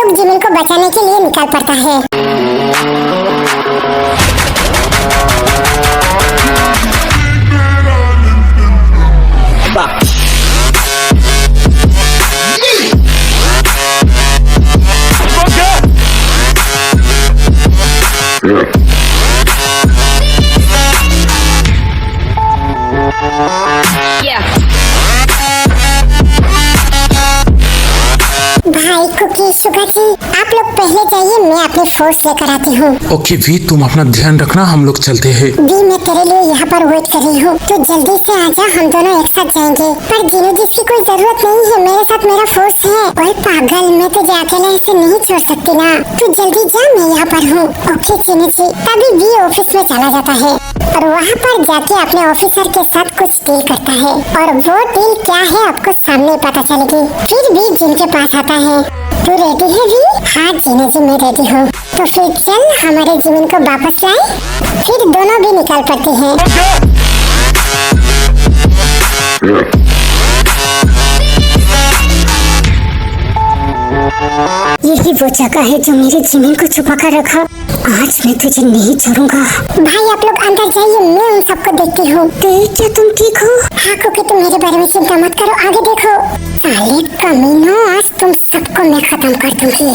लोग जिमिन को बचाने के लिए निकल पड़ता है। भाई कुकी सुगा जी, आप लोग पहले जाइए, मैं अपनी फोर्स लेकर आती हूँ। ओके वी, तुम अपना ध्यान रखना, हम लोग चलते हैं। वी, मैं तेरे लिए यहाँ पर वेट कर रही हूँ, तो जल्दी से आजा, हम दोनों एक साथ जाएंगे। पर जीनू जी, इसकी कोई जरूरत नहीं है, मेरे साथ मेरा फोर्स है। ओए पागल, मैं तुझे अकेला ऐसे नहीं छोड़ सकती ना, तू जल्दी जा, मैं यहाँ पर हूँ। ओके जीनू जी। तभी वी ऑफिस में चला जाता है और वहाँ पर जाके अपने ऑफिसर के साथ कुछ डील करता है, और वो डील क्या है आपको सामने पता चलेगी। फिर भी जिन के पास आता है। तू रेडी है वी? हाँ जीनू जी, मैं रेडी हूँ। तो फिर चल हमारे जिमिन को वापस लाए। फिर दोनों भी निकल पड़ते हैं। यही वो जगह है जो मेरे जिमिन को छुपा कर रखा। आज मैं तुझे नहीं छोड़ूंगा। भाई आप लोग अंदर जाइए, मैं उन सबको देखती हूँ। क्या तुम ठीक हो? हाँ क्योंकि तुम मेरे बारे में चिंता मत करो, आगे देखो। साले कमीनों, आज तुम सबको मैं खत्म कर दूंगी।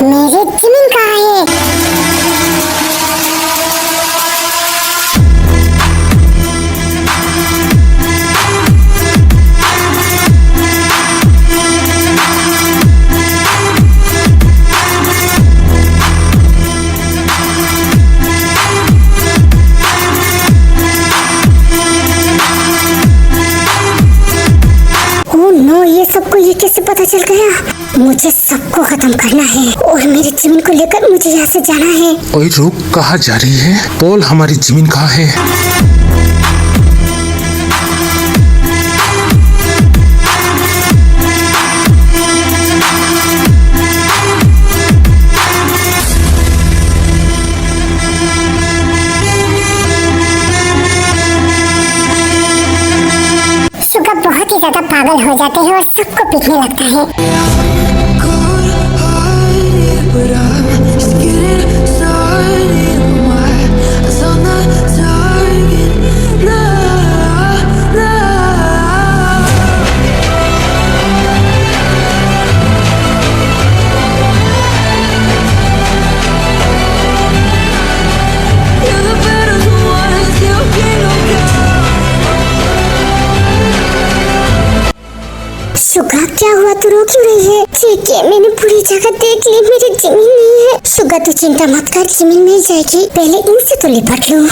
मेरे जिमिन कहाँ है? ये सबको ये कैसे पता चल गया? मुझे सबको खत्म करना है और मेरे जिमिन को लेकर मुझे यहाँ से जाना है। ओए रुक, कहाँ जा रही है? पोल, हमारी जिमिन कहाँ है? बहुत ही ज्यादा पागल हो जाते हैं और सबको पीटने लगता है। सुगा, क्या हुआ? तू रो क्यों रही है? ठीक है, मैंने पूरी जगह देख ली, मेरी जिमिन नहीं है। सुगा तू चिंता मत कर, जिमिन मिल जाएगी, पहले इनसे तो निपट लूं।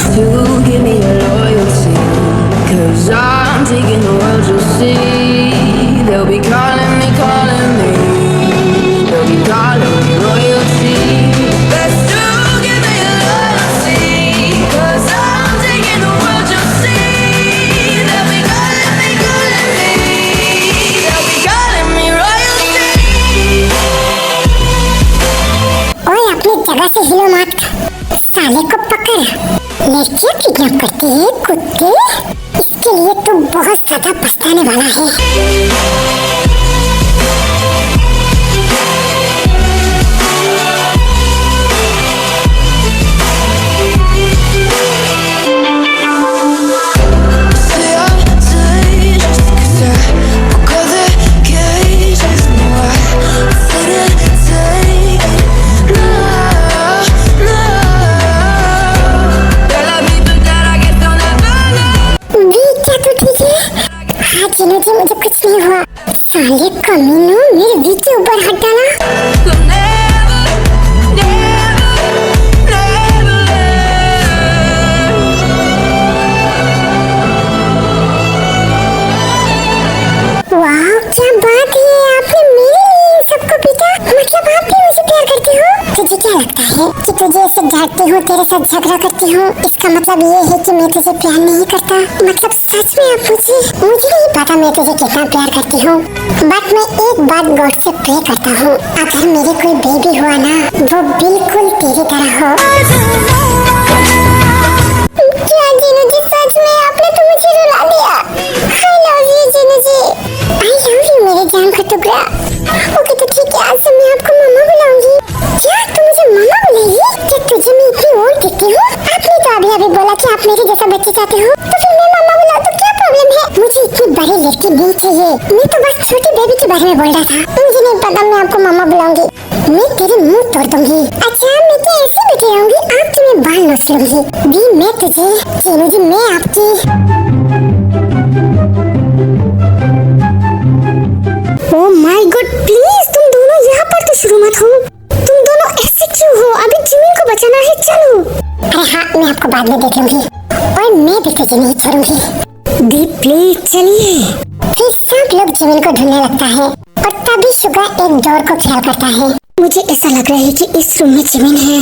जगह से हिलो मत, साले को पकड़। लड़कियां किडनैप करती है कुत्ते, इसके लिए तो बहुत ज्यादा पछताने वाला है। जीनू जी, मुझे कुछ नहीं हुआ। साले कमीनों, मेरे वी के ऊपर हाथ डाला। वाह, क्या बात है, आपने मेरे लिए सबको पीटा। मतलब आप भी मुझे प्यार करती हो? तुझे क्या लगता है कि तुझे ऐसे डांटती हूँ, तेरे साथ झगड़ा करती हूँ, इसका मतलब ये है कि मैं तुझे प्यार नहीं करता? मतलब सच में आप मुझे नहीं पता मैं तुझे कितना प्यार करती हूँ, बट मैं एक बात गॉड से प्रे करता हूँ, अगर मेरे कोई बेबी हुआ ना, वो बिल्कुल तेरी तरह हो। क्या जीनू जी, सच में आपने तो मुझे रुला दिया। I love you Jinu ji, I love you मेरे जान का टुकड़ा। ओके तो ठीक है, आज से मैं आपको मम्मा बुलाऊंगी। आप मेरे जैसा बच्चे चाहते हो तो फिर मैं मामा बुलाऊं तो क्या प्रॉब्लम है? मुझे इतनी बड़ी लड़की नहीं चाहिए। मैं तो बस छोटी बेबी के बारे में बोल रहा था। मुझे नहीं पता मैं आपको मामा बुलाऊंगी। मैं तेरे मुंह तोड़ दूंगी। अच्छा मैं क्या ऐसे बैठी रहूंगी? आपकी मैं बाल नोच लूंगी। दी मैं तुझे, चीनू जी मैं आपकी। ओह माय गॉड, प्लीज तुम दोनों यहाँ पर तो शुरू मत हो। तुम दोनों ऐसे क्यों हो? अभी जिमिन को बचाना है, चलो। अरे हाँ, मैं आपको बाद में देख लूंगी और मैं भी तुझे नहीं छोड़ूंगी। दी प्लीज चलिए। फिर सब लोग जिमिन को ढूंढने लगता है और तभी शुगा एक डोर को ख्याल करता है। मुझे ऐसा लग रहा है कि इस रूम में जिमिन है।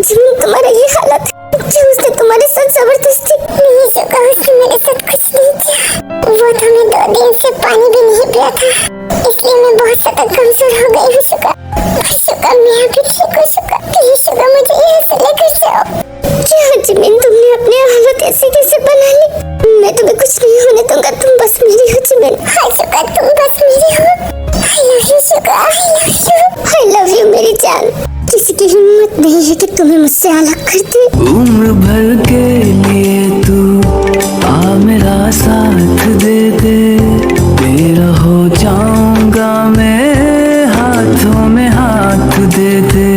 जिमिन तुम्हारा ये हालत, क्या उसने तुम्हारे साथ जबरदस्ती? नहीं शुगा, उसने मेरे साथ कुछ नहीं किया। वो तो मैं 2 दिन से पानी भी नहीं पिया था, इसलिए मैं बहुत ज्यादा कमजोर हो गई हूँ शुगा। शुगा मैं अभी ठीक हूँ शुगा। प्लीज शुगा मुझे यहाँ से लेकर जाओ। क्या जिमिन तुमने अपनी हालत ऐसे कैसे बना ली? मैं तुम्हें कुछ नहीं होने दूंगा, तुम बस मेरी हो जिमिन। हाँ शुगा तुम बस मेरी हो। I love you Suga, I love you। I love you मेरी जान। किसी की हिम्मत नहीं है कि तुम्हें मुझसे अलग कर दे। उम्र भर के लिए तू आ मेरा साथ दे दे, तेरा हो जाऊंगा मैं, हाथों में हाथ दे दे,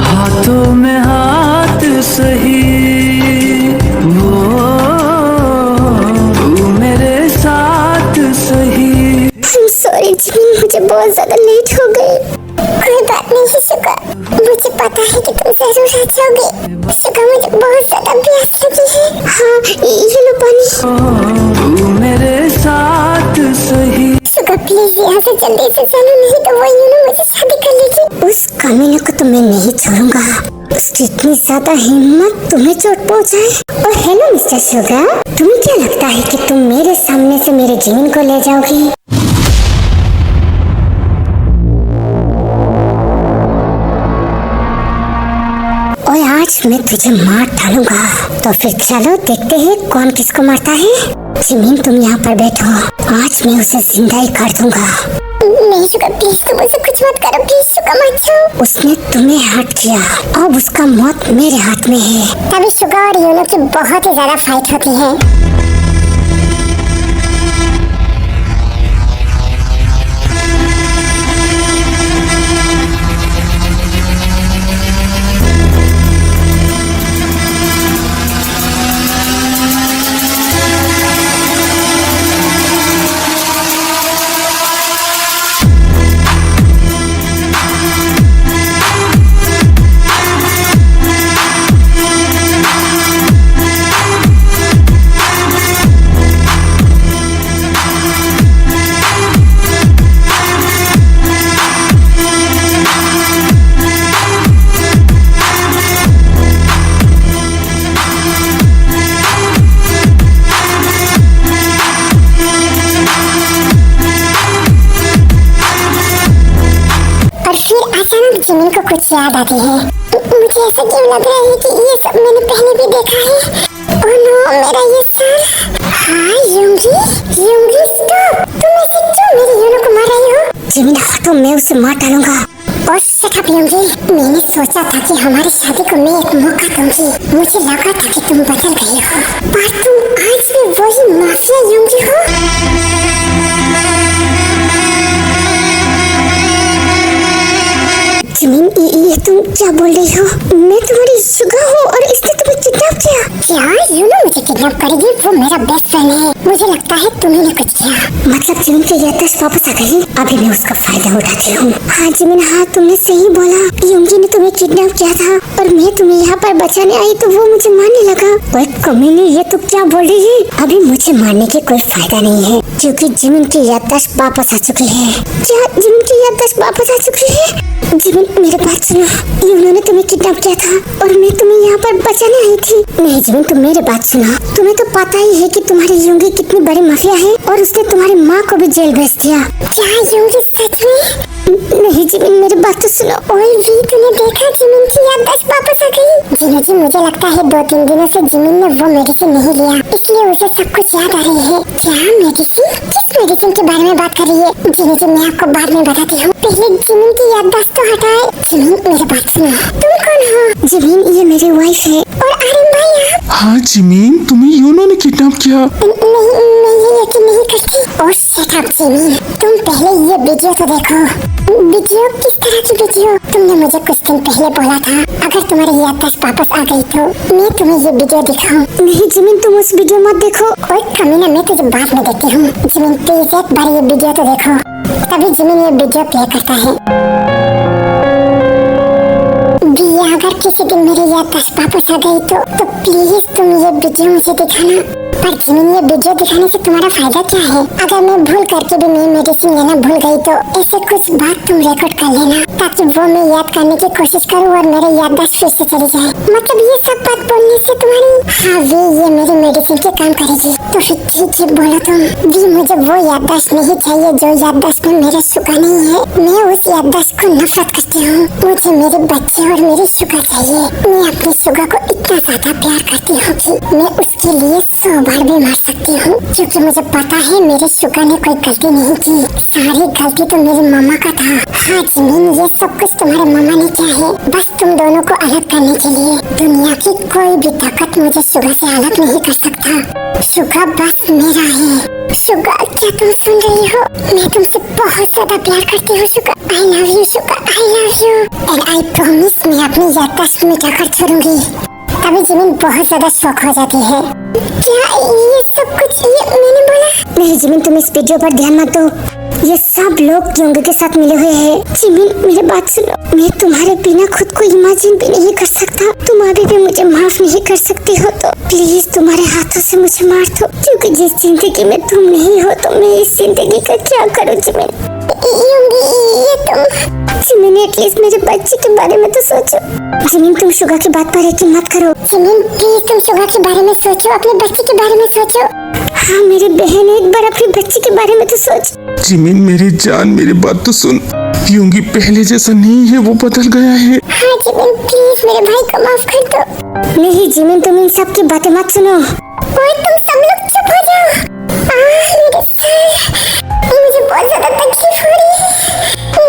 हाथों में हाथ सही वो तू मेरे साथ सही। I'm sorry जिमिन, मुझे बहुत ज्यादा लेट हो गई। कोई बात नहीं शुगा, मुझे पता है कि तुम जरूर आ जाओगे। शुगा मुझे बहुत ज्यादा प्यास लगी है। हाँ ये लो पानी। तू मेरे साथ सही। शुगा प्लीज यहाँ से जल्दी से चलो, नहीं तो वो यूनो मुझे शादी कर लेगी। उस कमीने को तो मैं नहीं छोड़ूंगा। उसकी इतनी ज्यादा हिम्मत तुम्हें चोट पहुंचाए। और हेलो मिस्टर शुगा, तुम्हें क्या लगता है कि तुम मेरे सामने से मेरे जिमिन को ले जाओगी? और आज मैं तुझे मार डालूंगा। तो फिर चलो देखते हैं कौन किसको मारता है। जिमिन तुम यहाँ पर बैठो, आज मैं उसे जिंदा ही कर दूंगा। नहीं शुगा प्लीज तुम उसे कुछ मत करो, प्लीज शुगा मत जाओ। उसने तुम्हें हर्ट किया, अब उसका मौत मेरे हाथ में है। तभी शुगा और यूनो की बहुत ही ज्यादा फाइट होती है। जिमिन को कुछ याद आती है। मुझे ऐसा क्यों लग रहा है कि ये सब मैंने पहले भी देखा है। ओह नो, मेरा ये सर। हाँ यूंगी, यूंगी स्टॉप। तुम ऐसे क्यों मेरी यूनो को मार रही हो? जिमिन हटो, मैं उसे मार डालूंगा। और शट अप यूंगी, मैंने सोचा था कि हमारी शादी को मैं एक मौका दूंगी। मुझे लगा था कि तुम बदल गई हो, पर तुम आज भी वही माफिया यूंगी हो। जिमिन ये तुम क्या बोल रही हो? मैं तुम्हारी शुगा हूँ और इसने तुम्हें किडनैप किया। क्या यूनो मुझे किडनैप करेगी? वो मेरा बेस्ट फ्रेंड है। मुझे लगता है तुमने कुछ किया। मतलब जिमिन की याददाश्त वापस आ गई। अभी मैं उसका फायदा उठाती हूँ। हाँ जिमिन, हाँ तुमने सही बोला। यूंगी ने तुम्हें किडनैप किया था और मैं तुम्हें यहाँ पर बचाने आई तो वो मुझे मारने लगा। ओए कमीने, ये तो क्या बोल रही है? अभी मुझे मारने की कोई फायदा नहीं है क्योंकि जिमिन की याददाश्त वापस आ चुकी है। क्या जिमिन की याददाश्त वापस आ चुकी है? जिमिन मेरे बात सुनो, यूनो ने तुम्हें किडनैप किया था और मैं तुम्हें यहाँ पर बचाने आई थी। नहीं जिमिन, तुम मेरी बात सुनो। तुम्हें तो पता ही है कि तुम्हारी यूंगी कितनी बड़ी माफिया है और उसने तुम्हारी माँ को भी जेल भेज दिया। क्या यूंगी सच में? नहीं जिमिन, मेरी बात तो सुनो। ओए वी, तूने देखा जिमिन की याददाश्त वापस आ गई। जीनू जी, मुझे लगता है 2-3 दिनों से जिमिन ने वो मेडिसिन नहीं लिया, इसलिए उसे सब कुछ याद आ रही है। क्या मेडिसिन? किस मेडिसिन के बारे में बात कर रही है? जीनू जी, मैं आपको बाद में बताती हूँ, पहले जिमिन की याददाश्त तो हटाए। जिमिन मेरी बात सुनो, तुम कौन हो? जिमिन, ये मेरी वाइफ है। और आर्यन भाई आप? हाँ जिमीन, तुम्हें यूनो ने किडनैप किया। नहीं, मैं ये यकीन नहीं करती। ओह शिट अप जिमिन, तुम पहले ये वीडियो तो देखो। वीडियो? किस तरह की वीडियो? तुमने मुझे कुछ दिन पहले बोला था अगर तुम्हारी याददाश्त वापस आ गई तो मैं तुम्हें ये वीडियो दिखाऊं। नहीं जिमिन, तुम उस वीडियो मत देखो। ओए कमीना, मैं तुझे बाद में देखती हूँ। जिमिन प्लीज एक बार ये वीडियो तो देखो। तभी जिमिन ये वीडियो प्ले करता है। दिया, अगर किसी दिन मेरी याददाश्त वापस आ गई तो प्लीज तुम ये वीडियो मुझे दिखाना। पर जिमिन, ये वीडियो दिखाने से तुम्हारा फायदा क्या है? अगर मैं भूल करके भी मैं मेडिसिन लेना भूल गई तो ऐसे कुछ बात तुम रिकॉर्ड कर लेना ताकि वो मैं याद करने की कोशिश करूँ और मेरे याददाश्त फिर से चली जाए। मतलब ये सब बात बोलने से तुम्हारी, हाँ वी, ये मेरी मेडिसिन के काम करेगी। तो फिर ठीक है, बोलो तुम। वी, मुझे वो याददाश्त नहीं चाहिए जो याददाश्त में मेरे शुगर नहीं है। मैं उस याददाश्त को नफरत करती हूँ। मुझे मेरे बच्चे और मेरी शुगर चाहिए। मैं अपनी शुगर को इतना ज्यादा प्यार करती हूँ कि मैं उसके लिए 100 बार भी मार सकती हूँ क्योंकि मुझे पता है मेरे शुगर ने कोई गलती नहीं की। सारी गलती तो मेरी मामा का था। हाँ जिमिन, ये सब कुछ तुम्हारे मामा ने किया है बस तुम दोनों को अलग करने के लिए। दुनिया की कोई भी ताकत मुझे शुगर से अलग नहीं कर सकता। शुगर बस मेरा है। शुगर, क्या तुम सुन रही हो? मैं तुमसे बहुत ज्यादा प्यार करती हूँ sugar. I love you sugar, I love you and I promise मैं अपनी याददाश्त मिटाकर छोड़ूंगी। तभी जिमिन बहुत ज्यादा शौक हो जाती है। क्या ये सब कुछ ये मैंने बोला? नहीं जिमिन, तुम इस वीडियो पर ध्यान मत दो। ये सब लोग यूंगी के साथ मिले हुए हैं। जिमिन मेरी बात सुनो, मैं तुम्हारे बिना खुद को इमेजिन भी नहीं कर सकता। तुम अभी भी मुझे माफ नहीं कर सकती हो तो प्लीज तुम्हारे हाथों से मुझे मार दो क्योंकि जिस जिंदगी में तुम नहीं हो तो मैं इस जिंदगी का क्या करूँ जिमिन? ये तुम जिमिन, एटलीस्ट मेरे बच्चे के बारे में तो सोचो। जिमिन, तुम शुगर की बात पर यकीन मत करो। जिमिन प्लीज तुम शुगर के बारे में सोचो, अपने बच्चे के बारे में सोचो। हाँ मेरी बहन, एक बार अपने बच्चे के बारे में तो सोच। जिमीन मेरी जान, मेरी बात तो सुन। यूंगी पहले जैसा नहीं है, वो बदल गया है। हाँ जिमिन प्लीज मेरे भाई को माफ कर दो। नहीं जिमिन, तुम इन सब की बातें मत सुनो। ओए तुम सब लोग चुप हो जाओ। मेरे सर, मुझे बहुत ज्यादा तकलीफ हो रही है।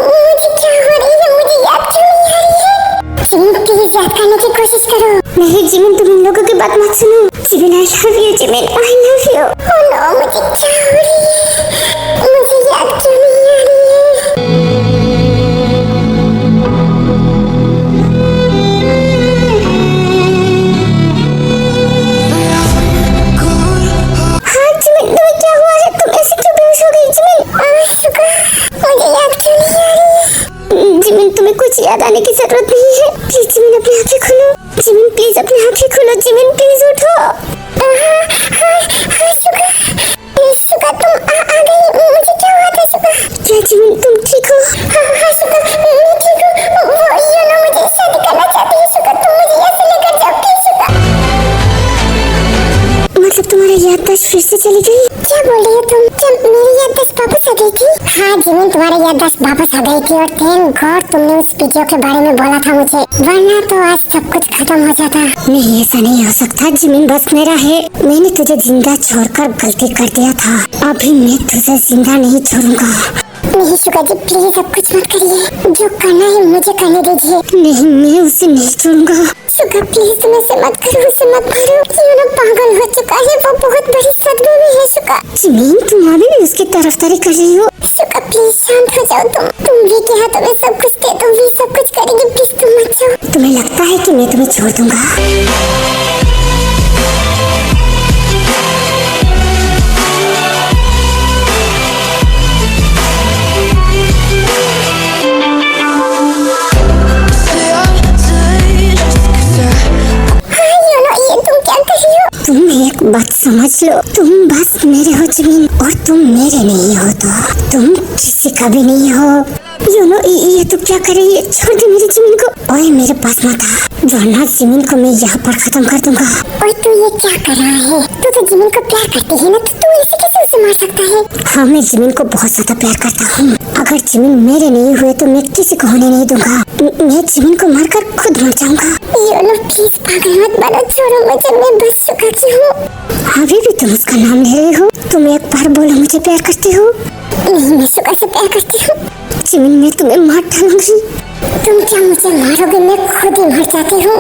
मुझे क्या हो रही है? मुझे याद क्यों नहीं आ रही है? जिमिन प्लीज याद करने की कोशिश करो। नहीं जिमिन, तुम इन लोगों की बात मत सुनो। Jimin I love you, Jimin I love you. Oh no, मुझे क्या हो रही है? मुझे याद क्यों नहीं आ रही है? हाँ जिमिन, तुम्हें क्या हुआ है? तुम ऐसे क्यों बेहोश हो गई जिमिन? शुक्र, मुझे याद क्यों नहीं आ रही है? जिमिन, तुम्हें कुछ याद आने की जरूरत नहीं है। प्लीज जिमिन अपनी आंखें खोलो। जिमिन प्लीज अपनी आंखें खोलो। जिमिन प्लीज उठो। शुक्र तुम आ गई। मुझे क्या हुआ था शुक्र? क्या जिमिन तुम ठीक हो? हाँ शुक्र, मैं ठीक हूँ। वो यूनो मुझे शादी करना चाहती है शुक्र, तुम मुझे यहाँ से लेकर जाओ प्लीज शुक्र। मतलब तुम्हारी याददाश्त फिर से चली गई? क्या बोल रही हो तुम? क्या मेरी याददाश्त वापस आ गई थी? हाँ जिमिन, तुम्हारी याददाश्त वापस आ गई थी और थैंक गॉड तुमने उस वीडियो के बारे में बोला था मुझे, वरना तो आज सब कुछ खत्म हो जाता। नहीं ऐसा नहीं हो सकता जिमिन, बस मेरा है। मैंने तुझे जिंदा छोड़कर गलती कर दिया था, अभी मैं तुझे जिंदा नहीं छोड़ूंगा। नहीं शुक्र जी प्लीज अब कुछ मत करिए, जो करना है मुझे करने दीजिए। नहीं, मैं उसे नहीं छोड़ूंगा। शुक्र प्लीज तुम ऐसे मत करो, उसे मत मारो। यूनो पागल हो चुका है, वो बहुत बड़ी सदमे में है शुक्र। जिमिन तुम अभी भी उसकी तरफदारी कर रही हो? शुक्र प्लीज शांत हो जाओ तुम भी के हाथों में सब कुछ दे दो, भी सब कुछ करेगी, प्लीज तुम मत जाओ। तुम्हें लगता है कि मैं तुम्हें छोड़ दूंगा? एक बात समझ लो, तुम बस मेरे हो जिमिन, और तुम मेरे नहीं हो तो तुम किसी का भी नहीं हो। ये तो क्या कर रही है? छोड़ दे मेरी जिमिन को। ओए मेरे पास मत आ, वरना जिमिन को मैं यहाँ पर खत्म कर दूंगा। और तू ये क्या कर रहा है? तू तो जिमिन को प्यार करती है ना, तो तू ऐसे कैसे उसे मार सकता है? हाँ, मैं जिमिन को बहुत ज्यादा प्यार करता हूँ। अगर जिमिन मेरे नहीं हुए तो मैं किसी को होने नहीं दूंगा। मैं जिमिन को मारकर खुद मर जाऊंगा। योनो प्लीज पागल मत बनो, छोड़ो मुझे, मैं बस चुका की हूँ। अभी भी तुम उसका नाम ले रही हो? तुम एक बार बोलो मुझे प्यार करती हो। नहीं, मैं सुगा से प्यार करती हूँ। जिमिन, मैं तुम्हें मार डालूंगी। तुम क्या मुझे मारोगे? मैं खुद ही मर जाती हूँ।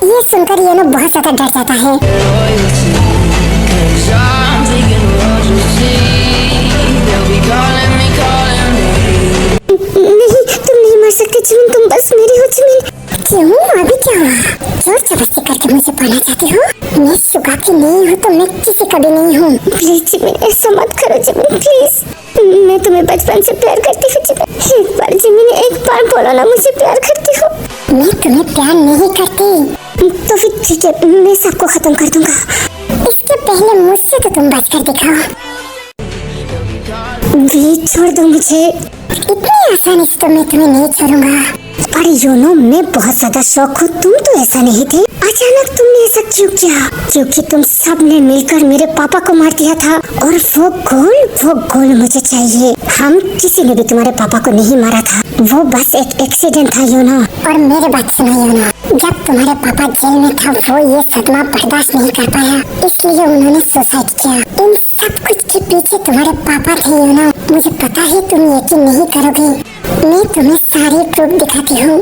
ये सुनकर योनो बहुत ज्यादा डर जाता है। नहीं, तुम नहीं मर सकती जिमिन, तुम बस मेरी हो जिमिन। क्यों? अभी क्या हुआ? जोर जबरदस्ती करके मुझे पाना चाहती हो? मैं सुगा की नहीं हूँ तो मैं किसी का भी नहीं हूँ। प्लीज जिमिन, ऐसा मत करो जिमिन, प्लीज। मैं तुम्हें बचपन से प्यार करती हूँ जिमिन। एक बार जिमिन, एक बार बोलो ना मुझे प्यार करती हो। मैं तुम्हें प्यार नहीं करती। तो फिर ठीक है, मैं सबको खत्म कर दूंगा। इसके पहले मुझसे तो तुम बचकर दिखाओ। भी छोड़ दो मुझे। इतनी आसानी से तो मैं तुम्हें नहीं छोड़ूंगा। अरे योनो, मैं बहुत ज्यादा शौक हूँ, तुम तो ऐसा नहीं थे। अचानक तुमने ऐसा क्यों किया? क्योंकि तुम सब ने मिलकर मेरे पापा को मार दिया था, और वो गोल मुझे चाहिए। हम किसी ने भी तुम्हारे पापा को नहीं मारा था, वो बस एक एक्सीडेंट था योनो। और मेरे बात सुनो योनो, जब तुम्हारे पापा जेल में था वो ये सदमा बर्दाश्त नहीं कर पाया, इसलिए उन्होंने सुसाइड किया। इन सब कुछ के पीछे तुम्हारे पापा थे योनो। मुझे पता है तुम यकीन नहीं करोगे, मैं तुम्हें सारी प्रूफ दिखाती हूँ।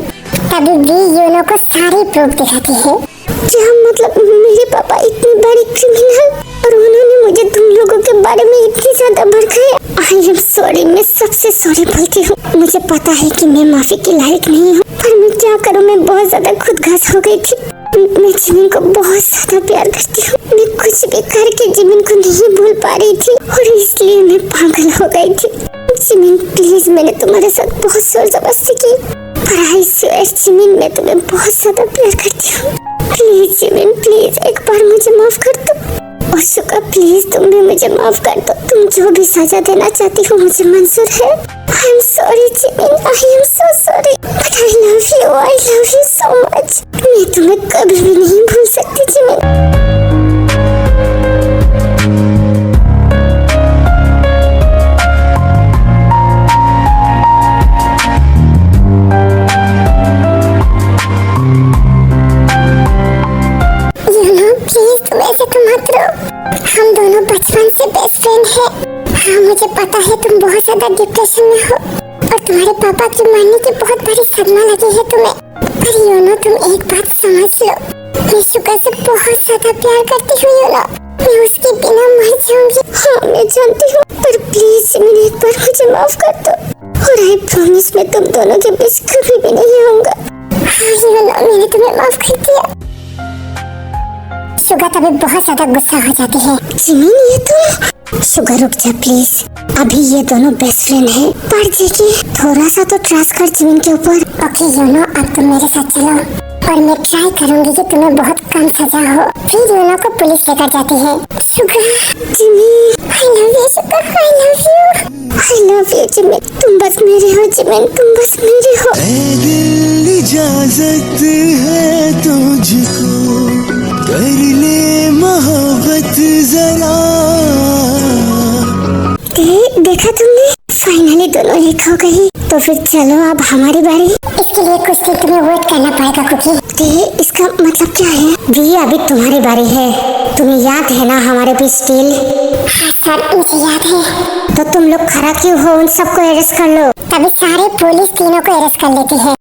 तभी भी योनो को सारी प्रूफ दिखाती है। क्या मतलब? मेरे पापा इतने बड़े क्रिमिनल, और उन्होंने मुझे तुम लोगों के बारे में इतनी ज्यादा भड़काया। आई एम सॉरी, मैं सबसे सॉरी बोलती हूँ। मुझे पता है कि मैं माफी के लायक नहीं हूँ, पर मैं क्या करूँ, मैं बहुत ज्यादा खुदगर्ज हो गई थी। मैं जिमिन को बहुत ज्यादा प्यार करती हूँ। मैं कुछ भी करके जिमिन को नहीं भूल पा रही थी, और इसलिए मैं पागल हो गई थी। जिमिन प्लीज, मैंने तुम्हारे साथ बहुत जोर जबरदस्ती की, पर आई स्वेयर जिमिन, मैं तुम्हें बहुत ज्यादा प्यार करती हूँ। प्लीज जिमिन, प्लीज एक बार मुझे माफ कर दो। और सुगा प्लीज, तुम भी मुझे माफ कर दो। तुम जो भी सजा देना चाहती हो मुझे मंजूर है। I am sorry Jimin, I am so sorry, but I love you so much. मैं तुम्हें कभी भी नहीं भूल सकती जिमिन। हम दोनों बचपन से बेस्ट फ्रेंड हैं। हाँ, मुझे पता है तुम बहुत ज्यादा डिप्रेशन में हो और तुम्हारे पापा की मरने की बहुत बड़ी सदमा लगी है तुम्हें। पर योनो, तुम एक बात समझ लो, मैं शुगा से बहुत ज्यादा प्यार करती हूँ योनो। मैं उसके बिना मर जाऊंगी। हाँ, मैं जानती हूँ, पर प्लीज जिमिन एक बार मुझे माफ कर दो, और आई प्रॉमिस मैं तुम दोनों के बीच कभी भी नहीं आऊंगा। हाँ योनो, मैंने तुम्हें माफ कर दिया। शुगा तभी बहुत ज्यादा गुस्सा हो जाती है। जिमिन, ये तुम? शुगा रुक जा प्लीज, अभी ये दोनों बेस्ट फ्रेंड हैं, पर देखिए थोड़ा सा तो ट्रस्ट कर जिमिन के ऊपर। ओके योनो, अब तुम मेरे साथ चलो और मैं ट्राई करूंगी कि तुम्हें बहुत कम सजा हो। फिर योनो को पुलिस लेकर जाती है। Suga, Jimin, I love you Suga, I love you. I love you Jimin, तुम बस मेरे हो जिमिन, तुम बस मेरे हो। ऐ दिल, इजाजत है तुझको, कर ले मोहब्बत जरा। देखा तुमने, फाइनली दोनों एक हो गई। तो फिर चलो अब हमारी बारी। इसके लिए कुछ दिन तुम्हें वेट करना पड़ेगा कुकी। इसका मतलब क्या है? जी अभी तुम्हारी बारी है। तुम्हें याद है ना हमारे बीच डील? हाँ सर, मुझे याद है। तो तुम लोग खड़ा क्यों हो? उन सबको अरेस्ट कर लो। तभी सारे पुलिस तीनों को अरेस्ट कर लेती है।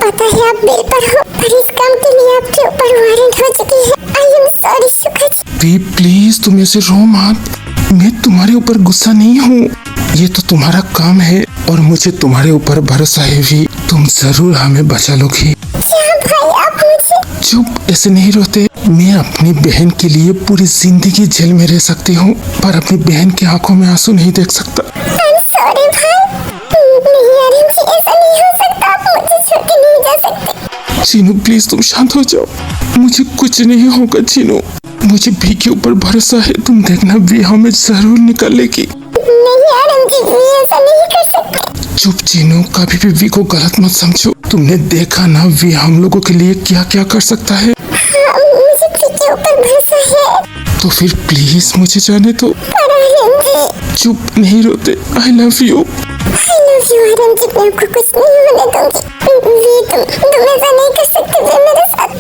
पता है आप बेल पर हो, पर इस काम के लिए आपके ऊपर वारंट हो चुकी है। आई एम सॉरी सुखा जी। प्लीज तुम ऐसे रो मत। मैं तुम्हारे ऊपर गुस्सा नहीं हूँ, ये तो तुम्हारा काम है और मुझे तुम्हारे ऊपर भरोसा है भी। तुम जरूर हमें बचा लोगी। क्या भाई आप मुझे? चुप, ऐसे नहीं रोते। मैं अपनी बहन के लिए पूरी जिंदगी जेल में रह सकती हूँ, पर अपनी बहन की आंखों में आंसू नहीं देख सकता। I'm sorry भाई। नहीं आर्यन जी, ऐसा नहीं हो सकता। आप मुझे छोड़ के नहीं जा सकते। चीनू प्लीज तुम शांत हो जाओ, मुझे कुछ नहीं होगा चीनू। मुझे भी के ऊपर भरोसा है, तुम देखना भी हमें जरूर निकालेगी। नहीं आर्यन जी, वी ऐसा नहीं कर सकते। चुप चीनू, कभी भी वी को गलत मत समझो। तुमने देखा ना वी हम लोगों के लिए क्या क्या कर सकता है। हाँ, मुझे वी के ऊपर भरोसा है। तो फिर प्लीज मुझे जाने दो। पर आर्यन जी। चुप, नहीं रोते। I love you. I love you Aryan ji, मैं आपको कुछ नहीं होने दूंगी। वी तुम ऐसा नहीं कर सकते वी मेरे साथ।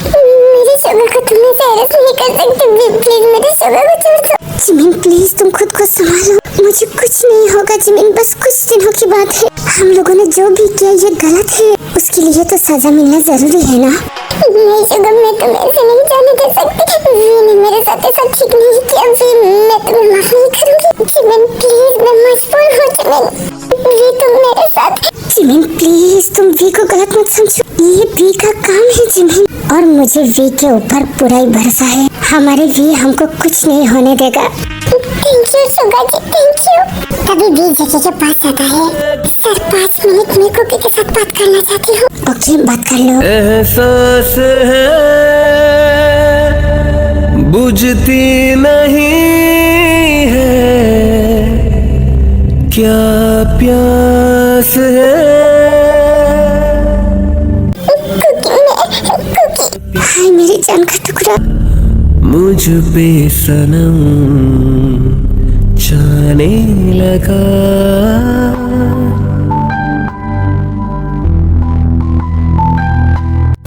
मेरे शुगर को तुम ऐसे अरेस्ट नहीं कर सकते वी, प्लीज मेरे शुगर को छोड़ दो। जिमिन प्लीज तुम खुद को संभालो, मुझे कुछ नहीं होगा जिमिन, बस कुछ दिनों की बात है। हम लोगों ने जो भी किया ये गलत है, उसके लिए तो सजा मिलना जरूरी है ना। नहीं शुगर, मैं तुम्हें ऐसे नहीं जाने दे सकती। वी ने मेरे साथ ऐसा ठीक नहीं किया वी, मैं तुम्हें माफ नहीं करूंगी। जिमिन प्लीज, मैं मजबूर हूँ जिमिन। वी तुम मेरे साथ। जिमिन प्लीज तुम वी को गलत मत समझो, ये वी का काम है जिमिन, और मुझे वी के ऊपर पूरा ही भरोसा है। हमारे वी हमको कुछ नहीं होने देगा। Thank you Suga ji, thank you. तभी वी जगह के पास आता है। सर 5 मिनट में कुकी के साथ बात करना चाहती हूँ। ओके, बात कर लो। एहसास है बुझती नहीं है, क्या प्यास है। हाय मेरी जान का टुकड़ा। मुझ पे सनम जाने लगा।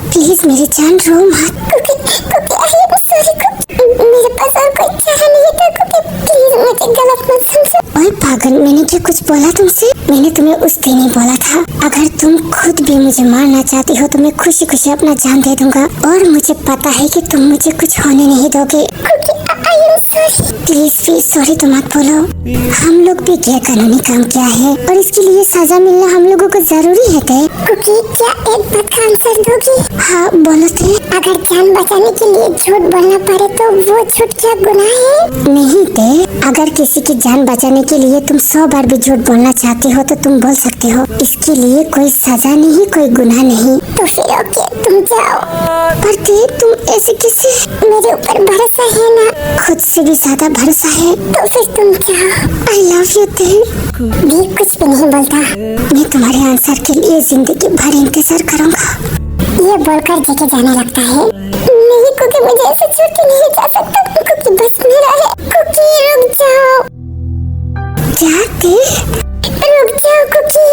प्लीज मेरी जान रो मत। मेरे पास और कोई चाह नहीं था कुकी, प्लीज मुझे गलत मत समझो। ओए पागल, मैंने क्या कुछ बोला तुमसे? मैंने तुम्हें उस दिन ही बोला था, अगर तुम खुद भी मुझे मारना चाहती हो तो मैं खुशी खुशी अपना जान दे दूंगा, और मुझे पता है कि तुम मुझे कुछ होने नहीं दोगे। प्लीज प्लीज सॉरी तो मत बोलो। हम लोग भी गैर कानूनी काम किया है और इसके लिए सजा मिलना हम लोगों को जरूरी है। कुकी, क्या एक बात का आंसर दोगी? हाँ बोलो थे। अगर जान बचाने के लिए झूठ बोलना पड़े तो वो झूठ क्या गुनाह है? नहीं थे, अगर किसी की जान बचाने के लिए तुम 100 बार भी झूठ बोलना चाहते हो तो तुम बोल सकते हो, इसके लिए कोई सजा नहीं, कोई गुनाह नहीं। तो फिर ओके, तुम जाओ। पर थे तुम ऐसे कैसे? मेरे ऊपर भरोसा है ना? खुद से भी ज्यादा भरोसा है। तो फिर तुम जाओ। आई लव यू थे। भी कुछ भी नहीं बोलता। मैं तुम्हारे आंसर के लिए जिंदगी भर इंतजार करूंगा। ये बोलकर जगह जाने लगता है। नहीं कुकी, मुझे ऐसे छोड़ के नहीं जा सकता। कुकी बस मेरा है। कुकी रुक जाओ। क्या थे? रुक जाओ कुकी।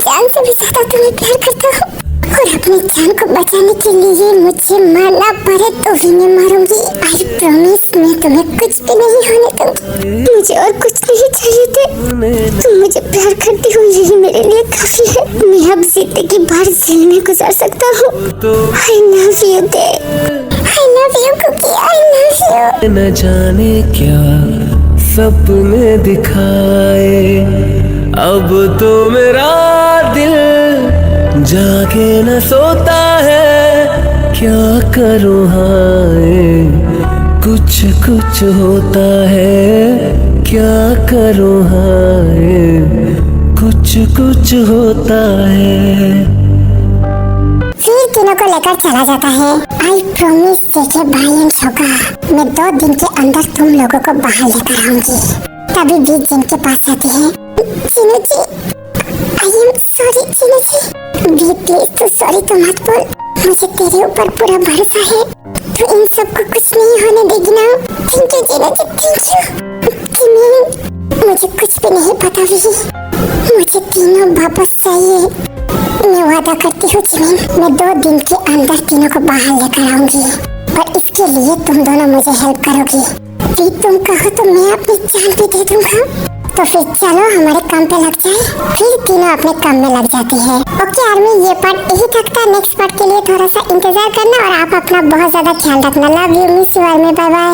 जान से भी ज्यादा तुम्हें प्यार करता हूँ, और अपनी जान को बचाने के लिए मुझे मारना पड़े तो भी मैं मारूंगी। आई प्रॉमिस, मैं तुम्हें कुछ भी नहीं होने दूंगी। मुझे और कुछ नहीं चाहिए थे, तुम मुझे प्यार करती हो यही मेरे लिए काफी है। मैं अब जिंदगी भर जेल में गुजार सकता हूँ। I love you Tae. I love you Kookie, I love you. न जाने क्या सपने दिखाए, अब तो मेरा दिल जाके न सोता है। क्या करूँ हाय, कुछ कुछ होता है। क्या करूँ हाय, कुछ कुछ होता है। फिर तीनों को लेकर चला जाता है। आई प्रॉमिस जेके वायलेंस होगा। मैं 2 दिन के अंदर तुम लोगों को बाहर लेकर आऊंगी। तभी भी जिन के पास आती है। चीनू जी, आई एम सॉरी चीनू जी। भी प्लीज तू सॉरी तो मत बोल, मुझे तेरे ऊपर पूरा भरोसा है। तू इन सबको कुछ नहीं होने देगी ना? Thank you Jina ji, thank you. Jimin, मुझे कुछ भी नहीं पता भी, मुझे तीनों वापस चाहिए। मैं वादा करती हूँ जिमिन, मैं 2 दिन के अंदर तीनों को बाहर लेकर आऊंगी और इसके लिए तुम दोनों मुझे हेल्प करोगी। फिर तुम कहो तो मैं अपनी जान भी दे दूंगा। तो फिर चलो हमारे काम पे लग जाए। फिर तीनों अपने काम में लग जाती है। ओके आर्मी, ये पार्ट यही तक था। नेक्स्ट पार्ट के लिए थोड़ा सा इंतजार करना और आप अपना बहुत ज्यादा ख्याल रखना। Love you, miss you army, bye bye.